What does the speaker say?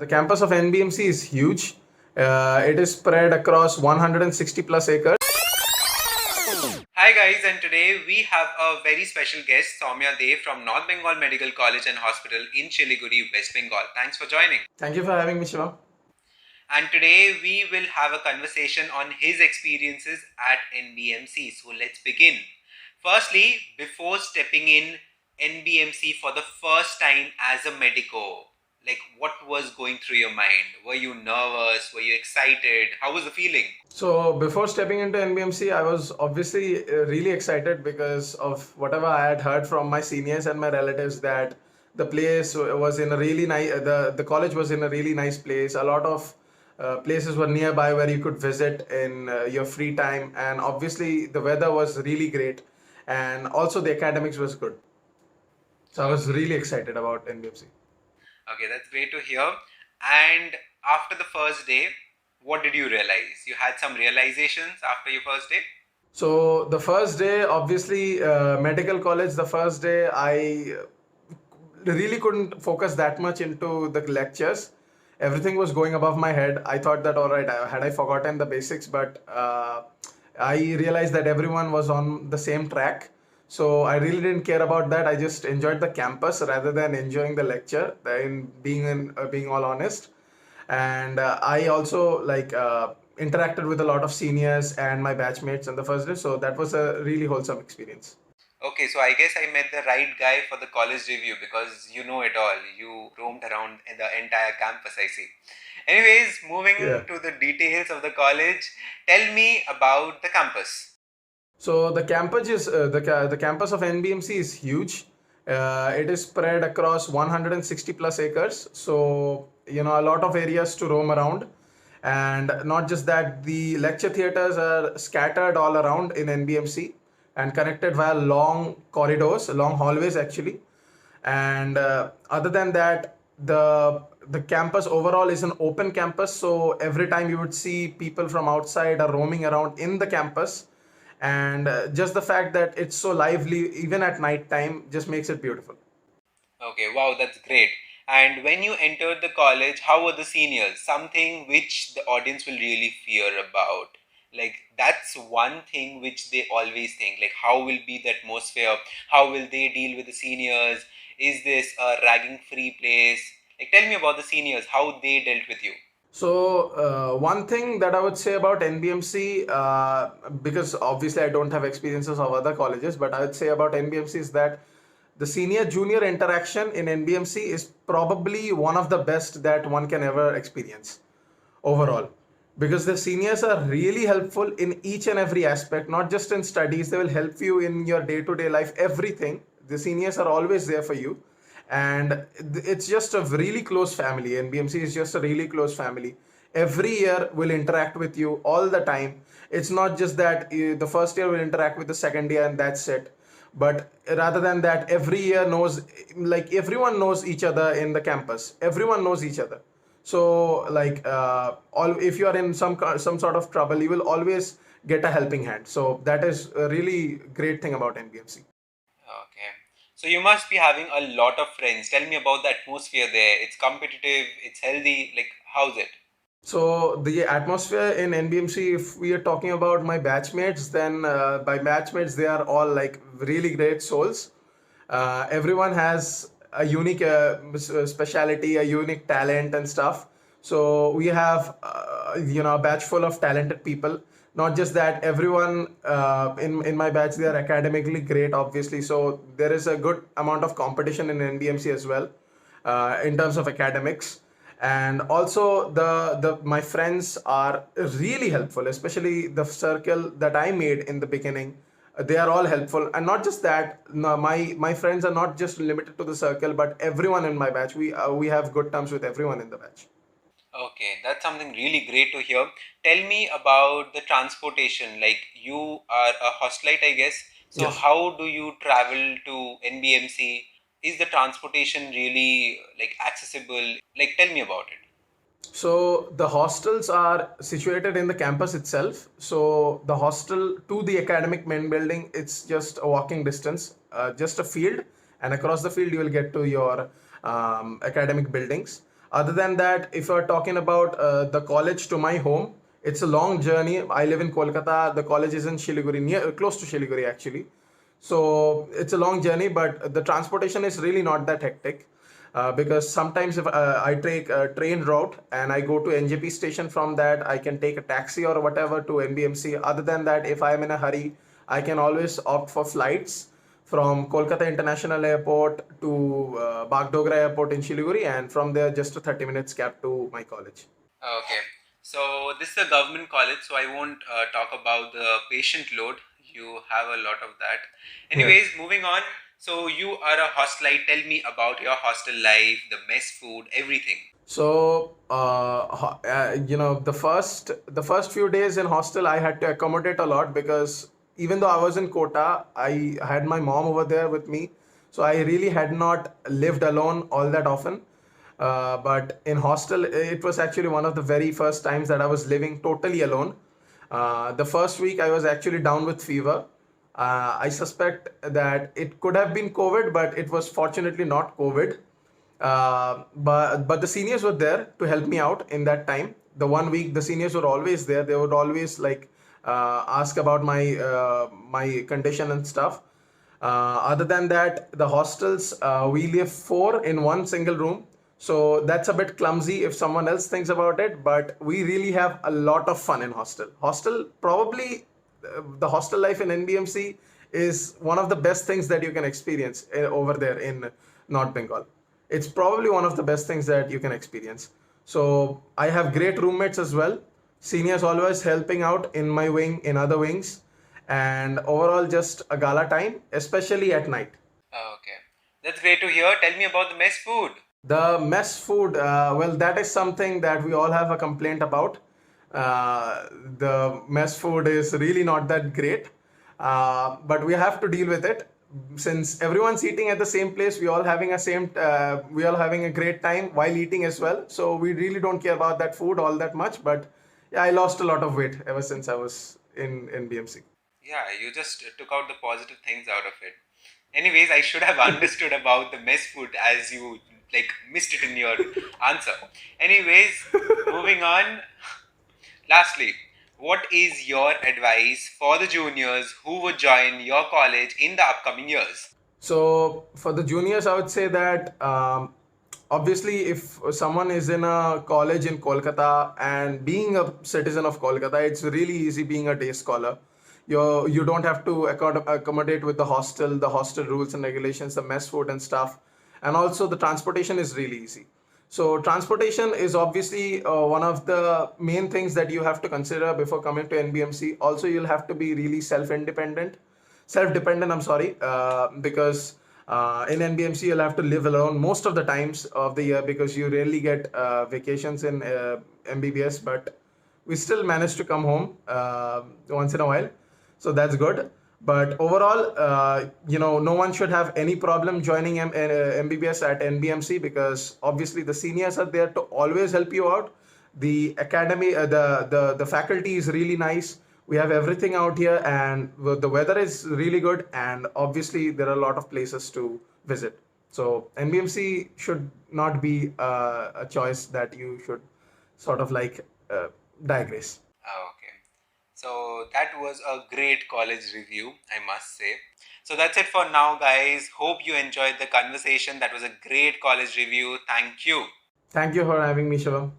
The campus of NBMC is huge. It is spread across 160 plus acres. Hi guys, and today we have a very special guest, Soumya Dey from North Bengal Medical College and Hospital in Siliguri, West Bengal. Thanks for joining. Thank you for having me, Shiva. And today we will have a conversation on his experiences at NBMC. So let's begin. Firstly, before stepping in NBMC for the first time as a medico, like what was going through your mind? Were you nervous? Were you excited? How was the feeling? So before stepping into NBMC, I was obviously really excited because of whatever I had heard from my seniors and my relatives that the place was in a really nice, the college was in a really nice place. A lot of places were nearby where you could visit in your free time, and obviously the weather was really great, and also the academics was good. So I was really excited about NBMC. Okay, that's great to hear. And after the first day, what did you realize? You had some realizations after your first day? So the first day, obviously, medical college, the first day, I really couldn't focus that much into the lectures. Everything was going above my head. I thought that, all right, had I forgotten the basics, but I realized that everyone was on the same track. So I really didn't care about that. I just enjoyed the campus rather than enjoying the lecture, being all honest. And I also interacted with a lot of seniors and my batchmates on the first day. So that was a really wholesome experience. Okay, so I guess I met the right guy for the college review because you know it all. You roamed around in the entire campus, I see. Anyways, moving Yeah. to the details of the college, tell me about the campus. So the campus of NBMC is huge. It is spread across 160 plus acres. So a lot of areas to roam around, and not just that, the lecture theaters are scattered all around in NBMC and connected via long corridors, long hallways actually. And other than that, the campus overall is an open campus, so every time you would see people from outside are roaming around in the campus, and just the fact that it's so lively even at night time just makes it beautiful. Okay, wow, that's great. And when you entered the college, how were the seniors? Something which the audience will really fear about. Like, that's one thing which they always think. Like, how will be the atmosphere? How will they deal with the seniors? Is this a ragging free place? Like, tell me about the seniors, how they dealt with you. So one thing that I would say about NBMC, because obviously I don't have experiences of other colleges, but I would say about NBMC is that the senior junior interaction in NBMC is probably one of the best that one can ever experience overall, because the seniors are really helpful in each and every aspect, not just in studies. They will help you in your day-to-day life, everything. The seniors are always there for you, and it's just a really close family. NBMC is just a really close family. Every year will interact with you all the time. It's not just that the first year will interact with the second year and that's it, but rather than that, every year knows, like, everyone knows each other in the campus. Everyone knows each other. So all, if you are in some sort of trouble, you will always get a helping hand. So that is a really great thing about NBMC. Okay. So you must be having a lot of friends. Tell me about the atmosphere there. It's competitive, it's healthy. Like, how's it? So the atmosphere in NBMC, if we are talking about my batchmates, then by batchmates they are all like really great souls. Everyone has a unique speciality, a unique talent and stuff. So we have a batch full of talented people. Not just that, everyone in my batch, they are academically great, obviously. So there is a good amount of competition in NBMC as well, in terms of academics. And also the my friends are really helpful, especially the circle that I made in the beginning. They are all helpful, and not just that, no, my friends are not just limited to the circle, but everyone in my batch, we have good terms with everyone in the batch. Okay, that's something really great to hear. Tell me about the transportation. Like, you are a hostelite, I guess. So Yes. how do you travel to NBMC? Is the transportation really like accessible? Like, tell me about it. So the hostels are situated in the campus itself. So the hostel to the academic main building, it's just a walking distance, just a field, and across the field you will get to your academic buildings. Other than that, if you're talking about the college to my home, it's a long journey. I live in Kolkata. The college is in Siliguri, near close to Siliguri actually. So it's a long journey, but the transportation is really not that hectic. Because sometimes if I take a train route and I go to NJP station, from that I can take a taxi or whatever to NBMC. Other than that, if I am in a hurry, I can always opt for flights from Kolkata International Airport to Bagdogra Airport in Siliguri, and from there just a 30 minutes cab to my college. Okay. So this is a government college, so I won't talk about the patient load. You have a lot of that. Anyways, moving on. So you are a hostelite. Tell me about your hostel life, the mess food, everything. So, the first few days in hostel, I had to accommodate a lot because even though I was in Kota, I had my mom over there with me. So I really had not lived alone all that often. But in hostel, it was actually one of the very first times that I was living totally alone. The first week, I was actually down with fever. I suspect that it could have been COVID, but it was fortunately not COVID. But the seniors were there to help me out in that time. The 1 week, the seniors were always there. They would always ask about my condition and stuff. Other than that, the hostels, we live four in one single room. So that's a bit clumsy if someone else thinks about it, but we really have a lot of fun in hostel. The hostel life in NBMC is one of the best things that you can experience over there in North Bengal. It's probably one of the best things that you can experience. So I have great roommates as well. Seniors always helping out in my wing, in other wings, and overall just a gala time, especially at night. Okay. That's great to hear. Tell me about the mess food. The mess food, well, that is something that we all have a complaint about. The mess food is really not that great, but we have to deal with it. Since everyone's eating at the same place, we all having a great time while eating as well. So we really don't care about that food all that much. But yeah, I lost a lot of weight ever since I was in BMC. Yeah, you just took out the positive things out of it. Anyways, I should have understood about the mess food as you missed it in your answer. Anyways, moving on. Lastly, what is your advice for the juniors who would join your college in the upcoming years? So for the juniors, I would say that obviously, if someone is in a college in Kolkata and being a citizen of Kolkata, it's really easy being a day scholar. You don't have to accommodate with the hostel rules and regulations, the mess food and stuff, and also the transportation is really easy. So transportation is obviously one of the main things that you have to consider before coming to NBMC. Also, you'll have to be really self-dependent, I'm sorry, because in NBMC you'll have to live alone most of the times of the year because you rarely get vacations in MBBS, but we still manage to come home once in a while, so that's good. But overall, no one should have any problem joining MBBS at NBMC because obviously the seniors are there to always help you out. The academy, the faculty is really nice. We have everything out here, and the weather is really good. And obviously, there are a lot of places to visit. So NBMC should not be a choice that you should sort of digress. Okay. So that was a great college review, I must say. So that's it for now, guys. Hope you enjoyed the conversation. That was a great college review. Thank you. Thank you for having me, Shivam.